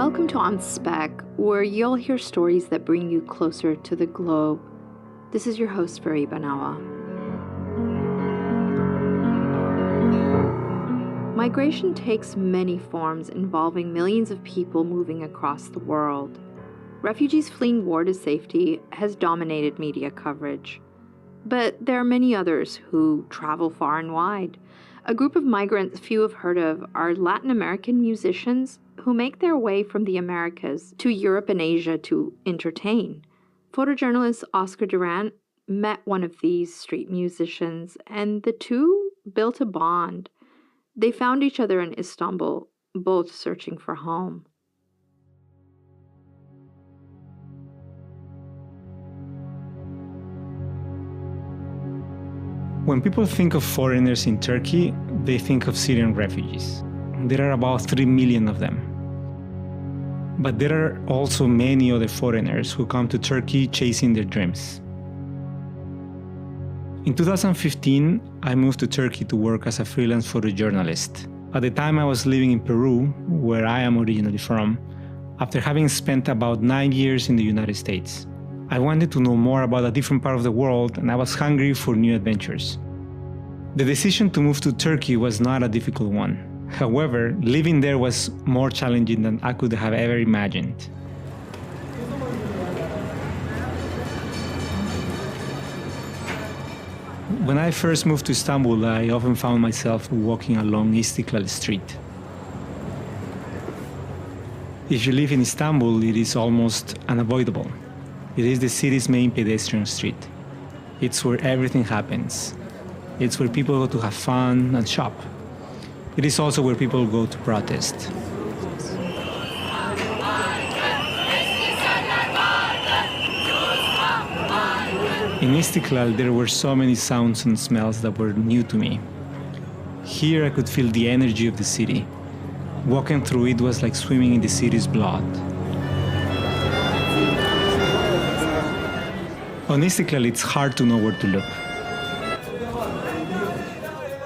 Welcome to On Spec, where you'll hear stories that bring you closer to the globe. This is your host, Rupi Banawa. Migration takes many forms, involving millions of people moving across the world. Refugees fleeing war to safety has dominated media coverage. But there are many others who travel far and wide. A group of migrants few have heard of are Latin American musicians who make their way from the Americas to Europe and Asia to entertain. Photojournalist Oscar Durand met one of these street musicians, and the two built a bond. They found each other in Istanbul, both searching for home. When people think of foreigners in Turkey, they think of Syrian refugees. There are about 3 million of them. But there are also many other foreigners who come to Turkey chasing their dreams. In 2015, I moved to Turkey to work as a freelance photojournalist. At the time, I was living in Peru, where I am originally from, after having spent about 9 years in the United States. I wanted to know more about a different part of the world, and I was hungry for new adventures. The decision to move to Turkey was not a difficult one. However, living there was more challenging than I could have ever imagined. When I first moved to Istanbul, I often found myself walking along Istiklal Street. If you live in Istanbul, it is almost unavoidable. It is the city's main pedestrian street. It's where everything happens. It's where people go to have fun and shop. It is also where people go to protest. In Istiklal, there were so many sounds and smells that were new to me. Here, I could feel the energy of the city. Walking through it was like swimming in the city's blood. On Istiklal, it's hard to know where to look.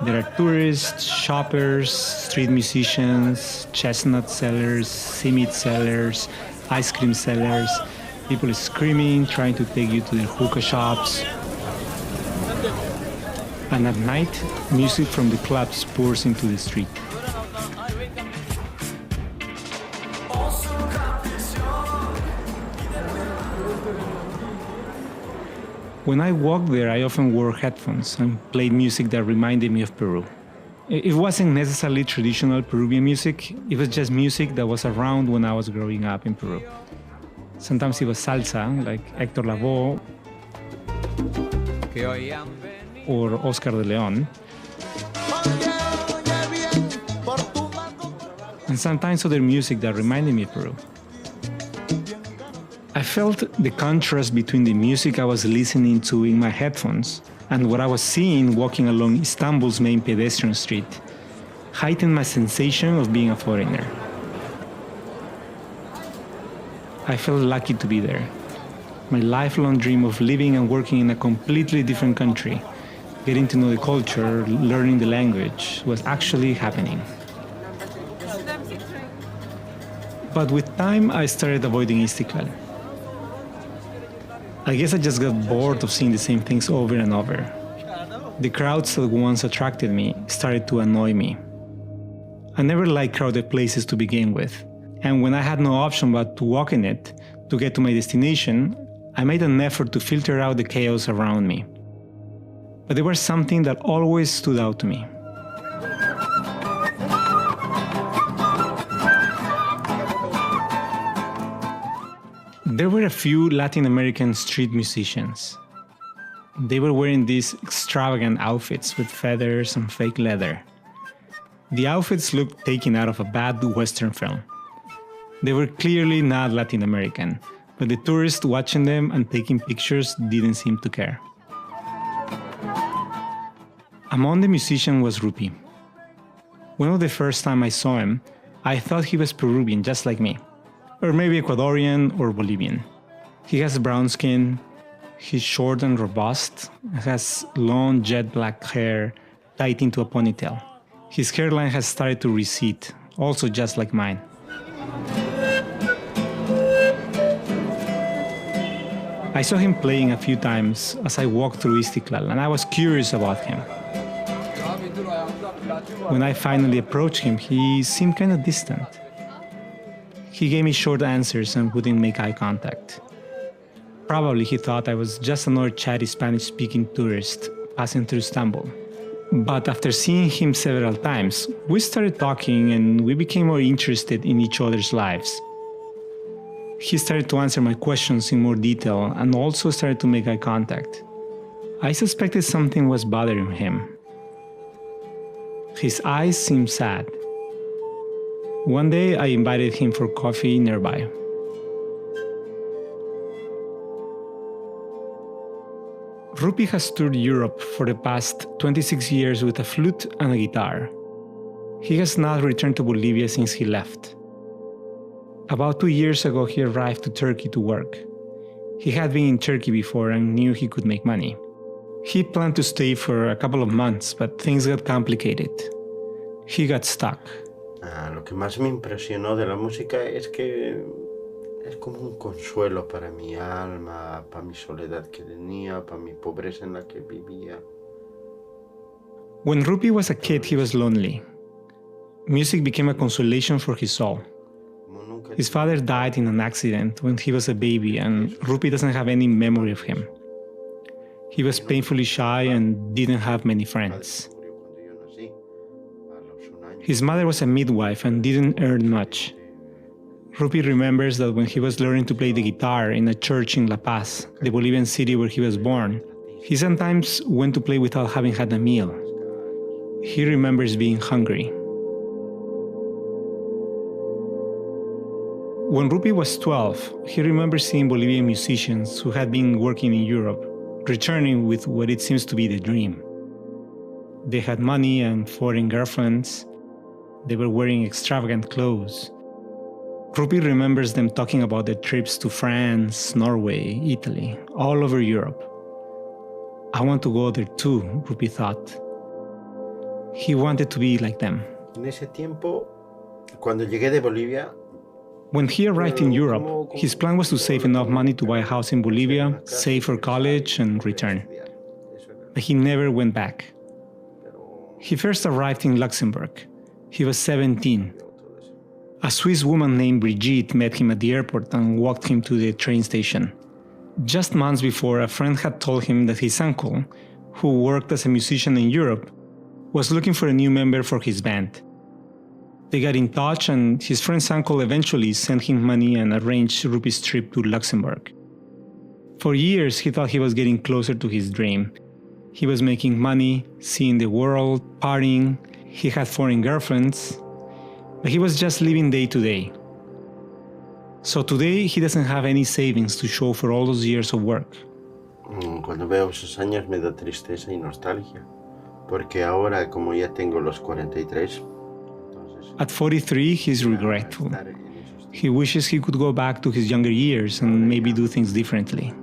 There are tourists, shoppers, street musicians, chestnut sellers, simit sellers, ice cream sellers, people screaming, trying to take you to their hookah shops. And at night, music from the clubs pours into the street. When I walked there, I often wore headphones and played music that reminded me of Peru. It wasn't necessarily traditional Peruvian music, it was just music that was around when I was growing up in Peru. Sometimes it was salsa, like Héctor Lavoe or Oscar de Leon. And sometimes other music that reminded me of Peru. I felt the contrast between the music I was listening to in my headphones and what I was seeing walking along Istanbul's main pedestrian street heightened my sensation of being a foreigner. I felt lucky to be there. My lifelong dream of living and working in a completely different country, getting to know the culture, learning the language, was actually happening. But with time, I started avoiding Istiklal. I guess I just got bored of seeing the same things over and over. The crowds that once attracted me started to annoy me. I never liked crowded places to begin with, and when I had no option but to walk in it to get to my destination, I made an effort to filter out the chaos around me. But there was something that always stood out to me. There were a few Latin American street musicians. They were wearing these extravagant outfits with feathers and fake leather. The outfits looked taken out of a bad Western film. They were clearly not Latin American, but the tourists watching them and taking pictures didn't seem to care. Among the musicians was Rupi. One of the first time I saw him, I thought he was Peruvian, just like me. Or maybe Ecuadorian or Bolivian. He has brown skin, he's short and robust, has long jet black hair tied into a ponytail. His hairline has started to recede, also just like mine. I saw him playing a few times as I walked through Istiklal, and I was curious about him. When I finally approached him, he seemed kind of distant. He gave me short answers and wouldn't make eye contact. Probably he thought I was just another chatty Spanish-speaking tourist passing through Istanbul. But after seeing him several times, we started talking and we became more interested in each other's lives. He started to answer my questions in more detail and also started to make eye contact. I suspected something was bothering him. His eyes seemed sad. One day I invited him for coffee nearby. Rupi has toured Europe for the past 26 years with a flute and a guitar. He has not returned to Bolivia since he left. About 2 years ago, he arrived to Turkey to work. He had been in Turkey before and knew he could make money. He planned to stay for a couple of months, but things got complicated. He got stuck. Lo que más me impresionó de la música es que es como un consuelo para mi alma, para mi soledad que tenía, para mi pobreza en la que vivía. When Rupi was a kid, he was lonely. Music became a consolation for his soul. His father died in an accident when he was a baby, and Rupi doesn't have any memory of him. He was painfully shy and didn't have many friends. His mother was a midwife and didn't earn much. Rupi remembers that when he was learning to play the guitar in a church in La Paz, the Bolivian city where he was born, he sometimes went to play without having had a meal. He remembers being hungry. When Rupi was 12, he remembers seeing Bolivian musicians who had been working in Europe, returning with what it seems to be the dream. They had money and foreign girlfriends. They were wearing extravagant clothes. Rupi remembers them talking about their trips to France, Norway, Italy, all over Europe. I want to go there too, Rupi thought. He wanted to be like them. En ese tiempo, cuando llegué de Bolivia, when he arrived in Europe, his plan was to save enough money to buy a house in Bolivia, save for college, and return. But he never went back. He first arrived in Luxembourg. He was 17. A Swiss woman named Brigitte met him at the airport and walked him to the train station. Just months before, a friend had told him that his uncle, who worked as a musician in Europe, was looking for a new member for his band. They got in touch, and his friend's uncle eventually sent him money and arranged Rupi's trip to Luxembourg. For years, he thought he was getting closer to his dream. He was making money, seeing the world, partying. He had foreign girlfriends, but he was just living day to day. So today, he doesn't have any savings to show for all those years of work. Cuando veo esos años me da tristeza y nostalgia, porque ahora, como ya tengo los 43, at 43, he's regretful. He wishes he could go back to his younger years and maybe do things differently.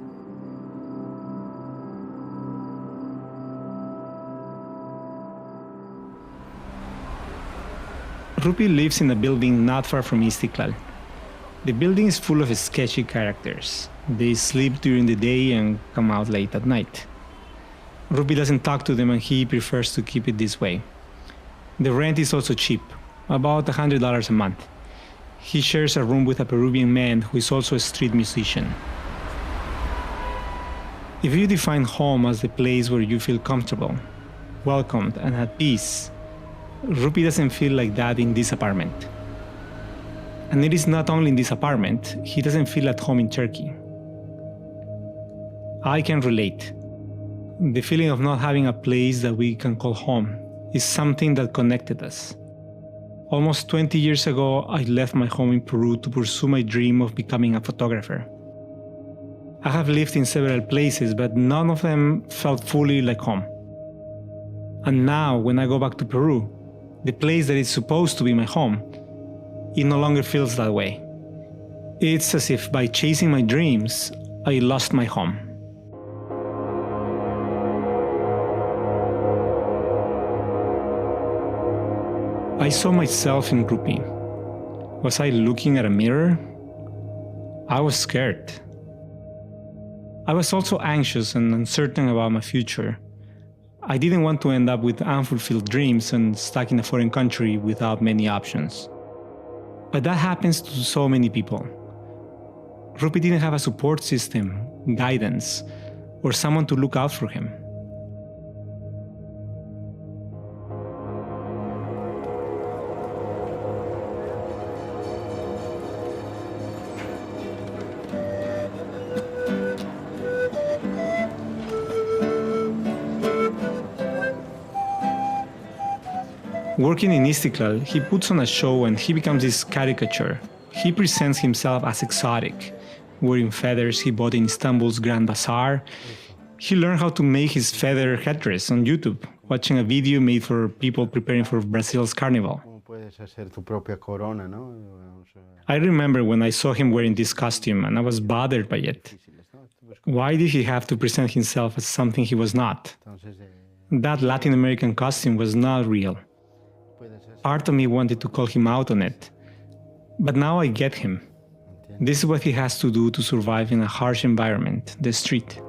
Rupi lives in a building not far from Istiklal. The building is full of sketchy characters. They sleep during the day and come out late at night. Rupi doesn't talk to them and he prefers to keep it this way. The rent is also cheap, about $100 a month. He shares a room with a Peruvian man who is also a street musician. If you define home as the place where you feel comfortable, welcomed, and at peace, Rupi doesn't feel like that in this apartment. And it is not only in this apartment, he doesn't feel at home in Turkey. I can relate. The feeling of not having a place that we can call home is something that connected us. Almost 20 years ago, I left my home in Peru to pursue my dream of becoming a photographer. I have lived in several places, but none of them felt fully like home. And now, when I go back to Peru, the place that is supposed to be my home, it no longer feels that way. It's as if by chasing my dreams, I lost my home. I saw myself in Rupi. Was I looking at a mirror? I was scared. I was also anxious and uncertain about my future. I didn't want to end up with unfulfilled dreams and stuck in a foreign country without many options. But that happens to so many people. Rupi didn't have a support system, guidance, or someone to look out for him. Working in Istiklal, he puts on a show and he becomes this caricature. He presents himself as exotic, wearing feathers he bought in Istanbul's Grand Bazaar. He learned how to make his feather headdress on YouTube, watching a video made for people preparing for Brazil's carnival. I remember when I saw him wearing this costume and I was bothered by it. Why did he have to present himself as something he was not? That Latin American costume was not real. Part of me wanted to call him out on it. But now I get him. This is what he has to do to survive in a harsh environment, the street.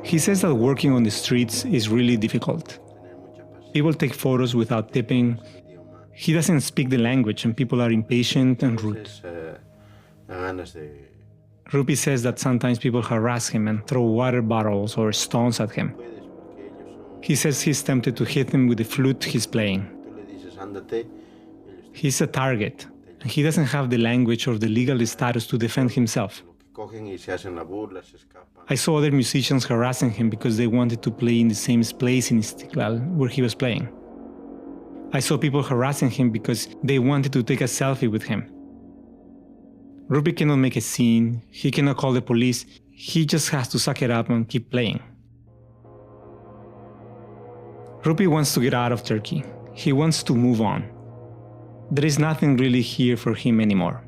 He says that working on the streets is really difficult. People take photos without tipping. He doesn't speak the language and people are impatient and rude. Rupi says that sometimes people harass him and throw water bottles or stones at him. He says he's tempted to hit them with the flute he's playing. He's a target, and he doesn't have the language or the legal status to defend himself. I saw other musicians harassing him because they wanted to play in the same place in Istiklal where he was playing. I saw people harassing him because they wanted to take a selfie with him. Rupi cannot make a scene, he cannot call the police, he just has to suck it up and keep playing. Rupi wants to get out of Turkey. He wants to move on. There is nothing really here for him anymore.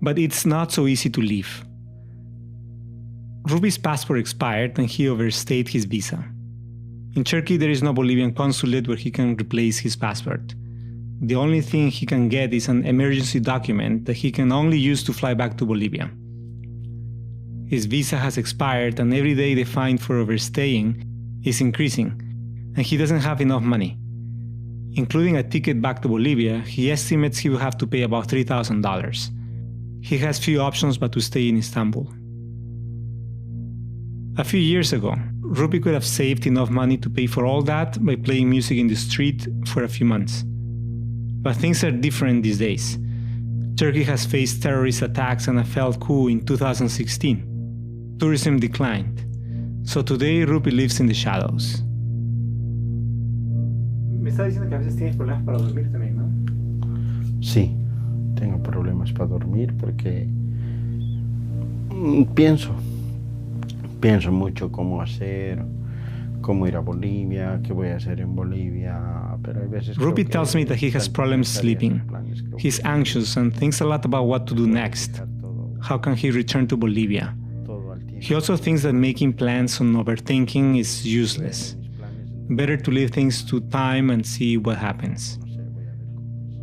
But it's not so easy to leave. Rupi's passport expired and he overstayed his visa. In Turkey, there is no Bolivian consulate where he can replace his passport. The only thing he can get is an emergency document that he can only use to fly back to Bolivia. His visa has expired and every day the fine for overstaying is increasing, and he doesn't have enough money. Including a ticket back to Bolivia, he estimates he will have to pay about $3,000. He has few options but to stay in Istanbul. A few years ago, Rupi could have saved enough money to pay for all that by playing music in the street for a few months. But things are different these days. Turkey has faced terrorist attacks and a failed coup in 2016. Tourism declined. So today Rupi lives in the shadows. Me está diciendo que a veces tienes problemas para dormir también, ¿no? Sí, tengo problemas para dormir porque pienso mucho cómo hacer, cómo ir a Bolivia, qué voy a hacer en Bolivia, pero hay veces Rupi tells me that he has problems sleeping. He's anxious and thinks a lot about what to do next. How can he return to Bolivia? He also thinks that making plans on overthinking is useless. Better to leave things to time and see what happens.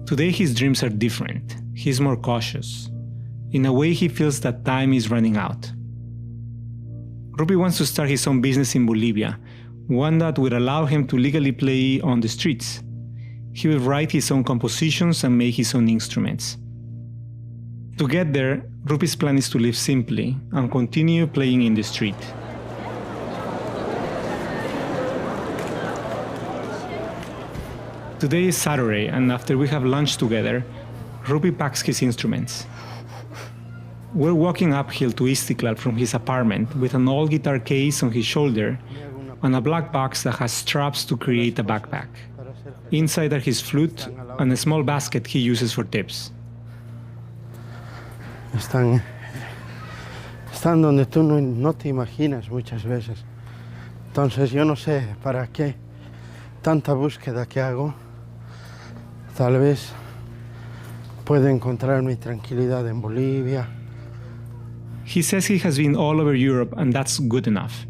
Today his dreams are different. He's more cautious. In a way, he feels that time is running out. Rupi wants to start his own business in Bolivia, one that would allow him to legally play on the streets. He will write his own compositions and make his own instruments. To get there, Rupi's plan is to live simply and continue playing in the street. Today is Saturday, and after we have lunch together, Rupi packs his instruments. We're walking uphill to Istiklal from his apartment with an old guitar case on his shoulder and a black box that has straps to create a backpack. Inside are his flute and a small basket he uses for tips. Están donde tú no te imaginas muchas veces. Entonces yo no sé para qué tanta búsqueda que hago. Tal vez pueda encontrar mi tranquilidad en Bolivia. He says he has been all over Europe and that's good enough.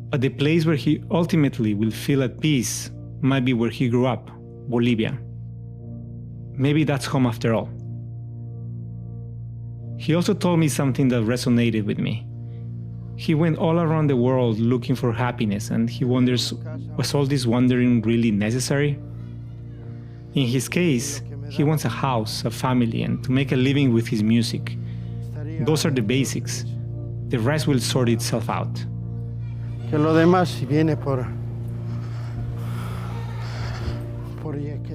But the place where he ultimately will feel at peace might be where he grew up, Bolivia. maybe that's home after all. He also told me something that resonated with me. He went all around the world looking for happiness, and he wonders, was all this wandering really necessary? In his case, he wants a house, a family, and to make a living with his music. Those are the basics. The rest will sort itself out. Que lo demás si viene por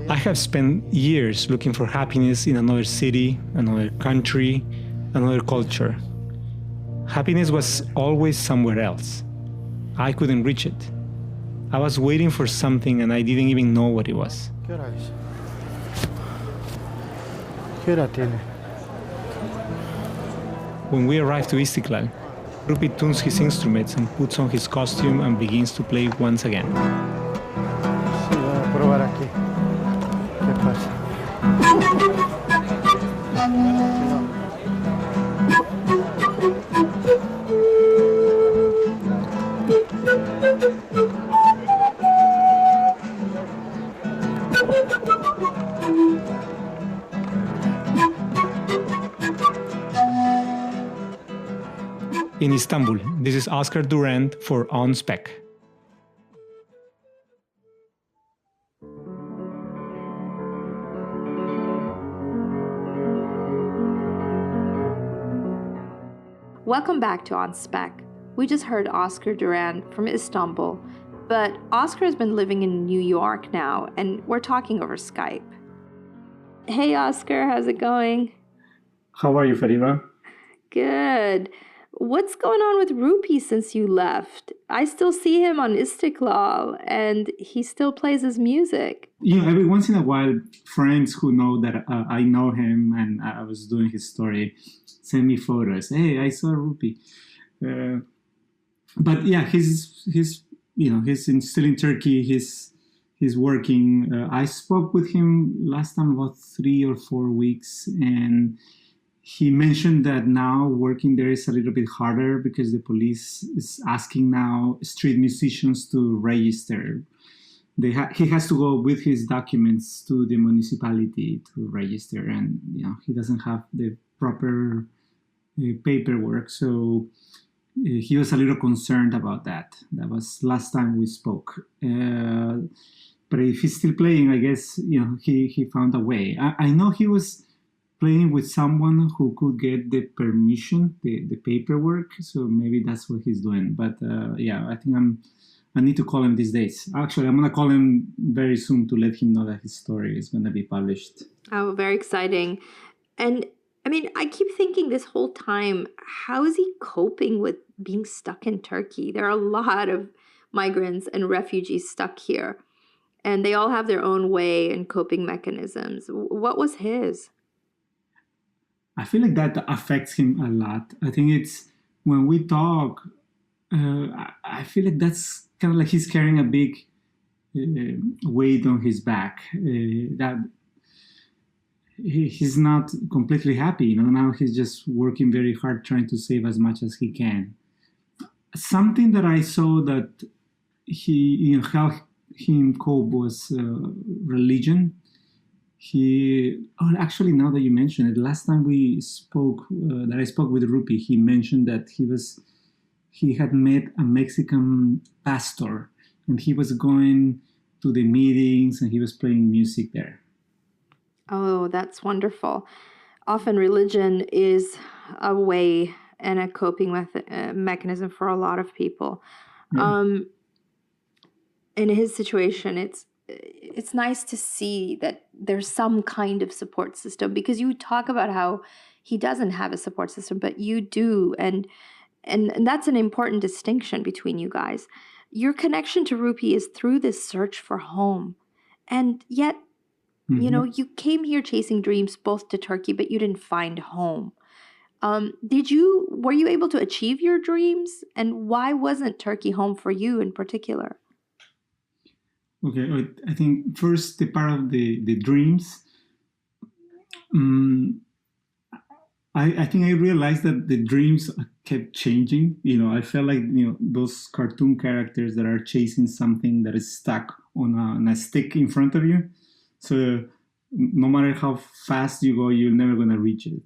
I have spent years looking for happiness in another city, another country, another culture. Happiness was always somewhere else. I couldn't reach it. I was waiting for something and I didn't even know what it was. ¿Qué hora es? ¿Qué hora tiene? When we arrived to Istiklal, Rupi tunes his instruments and puts on his costume and begins to play once again. Sí, voy a probar aquí. ¿Qué pasa? In Istanbul, this is Oscar Durand for On Spec. Welcome back to On Spec. We just heard Oscar Durand from Istanbul, but Oscar has been living in New York now, and we're talking over Skype. Hey Oscar, how's it going? How are you, Farida? Good. What's going on with Rupi since you left? I still see him on Istiklal, and he still plays his music. You know, every once in a while, friends who know that I know him and I was doing his story send me photos. Hey, I saw Rupi. But yeah, he's still in Turkey. He's working. I spoke with him last time about 3 or 4 weeks, and he mentioned that now working there is a little bit harder because the police is asking now street musicians to register. He has to go with his documents to the municipality to register, and he doesn't have the proper paperwork. So he was a little concerned about that. That was last time we spoke. But if he's still playing, I guess he found a way. I know he was playing with someone who could get the permission, the paperwork. So maybe that's what he's doing. But I think I need to call him these days. Actually, I'm going to call him very soon to let him know that his story is going to be published. Oh, very exciting. And I mean, I keep thinking this whole time, how is he coping with being stuck in Turkey? There are a lot of migrants and refugees stuck here, and they all have their own way and coping mechanisms. What was his? I feel like that affects him a lot. I think it's when we talk, I feel like that's kind of like he's carrying a big weight on his back. That he's not completely happy. Now he's just working very hard trying to save as much as he can. Something that I saw that he helped him cope was religion. Actually, now that you mention it, last time we spoke, that I spoke with Rupi, he mentioned that he had met a Mexican pastor, and he was going to the meetings and he was playing music there. Oh, that's wonderful. Often religion is a way and a coping mechanism for a lot of people. Yeah. In his situation, it's nice to see that there's some kind of support system, because you talk about how he doesn't have a support system, but you do. And that's an important distinction between you guys. Your connection to Rupi is through this search for home. And yet, you came here chasing dreams both to Turkey, but you didn't find home. Were you able to achieve your dreams? And why wasn't Turkey home for you in particular? Okay, I think first the part of the dreams. I think I realized that the dreams kept changing. I felt like those cartoon characters that are chasing something that is stuck on a stick in front of you. So no matter how fast you go, you're never going to reach it.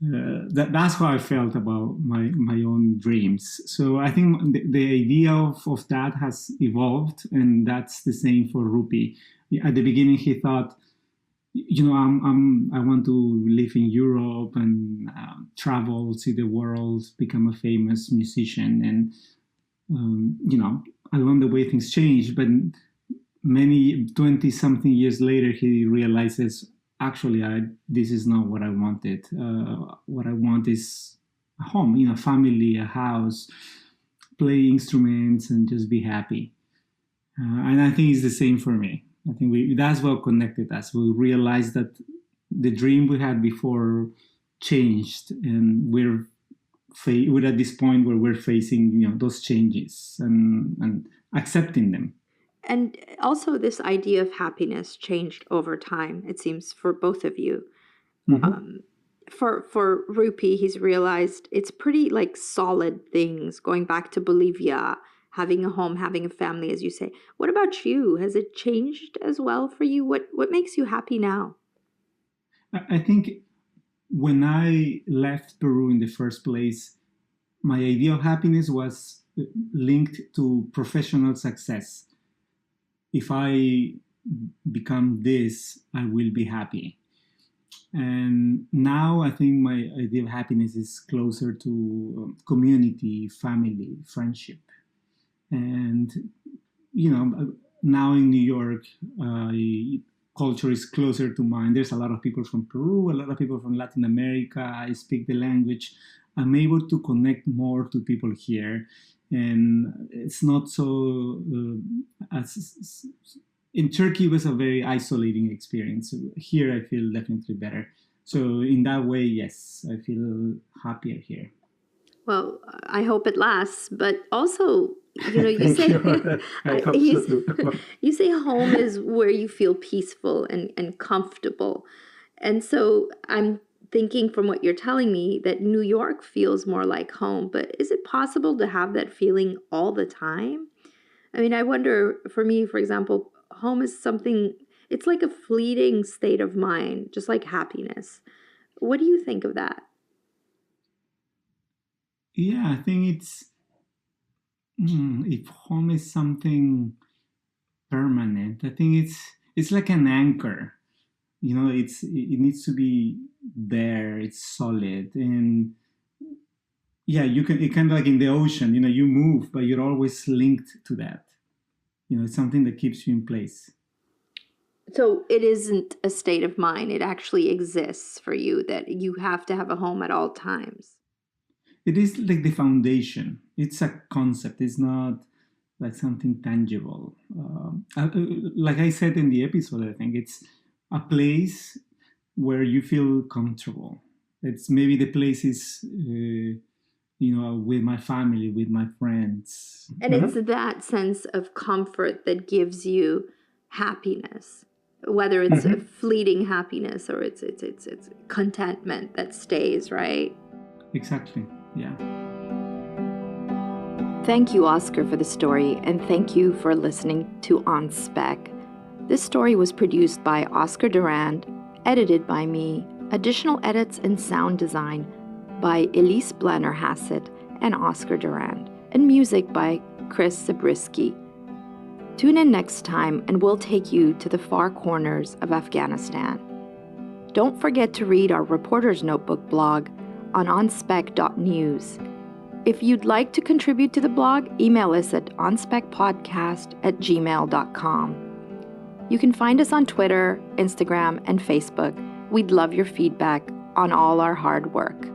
That's how I felt about my own dreams. So I think the idea of that has evolved, and that's the same for Rupi. At the beginning, he thought, I want to live in Europe and travel, see the world, become a famous musician. And, along the way things changed, but many 20-something years later, he realizes, actually, this is not what I wanted. What I want is a home, a family, a house, play instruments, and just be happy. And I think it's the same for me. I think that's what connected us. We realized that the dream we had before changed, and we're at this point where we're facing those changes and accepting them. And also this idea of happiness changed over time, it seems, for both of you. Mm-hmm. For Rupi, he's realized it's pretty solid things, going back to Bolivia, having a home, having a family, as you say. What about you? Has it changed as well for you? What makes you happy now? I think when I left Peru in the first place, my idea of happiness was linked to professional success. If I become this, I will be happy. And now I think my idea of happiness is closer to community, family, friendship. And, now in New York, culture is closer to mine. There's a lot of people from Peru, a lot of people from Latin America. I speak the language. I'm able to connect more to people here. And it's not so, in Turkey, it was a very isolating experience. Here, I feel definitely better. So in that way, yes, I feel happier here. Well, I hope it lasts, but also, you say you say home is where you feel peaceful and comfortable. And so I'm thinking from what you're telling me that New York feels more like home, but is it possible to have that feeling all the time? I mean, I wonder, for me, for example, home is something, it's like a fleeting state of mind, just like happiness. What do you think of that? Yeah, I think it's, if home is something permanent, I think it's like an anchor. It needs to be there. It's solid, and yeah, it kind of like in the ocean. You move, but you're always linked to that. It's something that keeps you in place. So it isn't a state of mind. It actually exists for you, that you have to have a home at all times. It is like the foundation. It's a concept. It's not like something tangible. Like I said in the episode, I think it's a place where you feel comfortable. It's maybe the place is, with my family, with my friends. And it's that sense of comfort that gives you happiness, whether it's a fleeting happiness or it's contentment that stays, right? Exactly. Yeah. Thank you, Oscar, for the story, and thank you for listening to On Spec. This story was produced by Oscar Durand, edited by me, additional edits and sound design by Elise Blanner-Hassett and Oscar Durand, and music by Chris Zabriskie. Tune in next time and we'll take you to the far corners of Afghanistan. Don't forget to read our Reporter's Notebook blog on onspec.news. If you'd like to contribute to the blog, email us at onspecpodcast@gmail.com. You can find us on Twitter, Instagram, and Facebook. We'd love your feedback on all our hard work.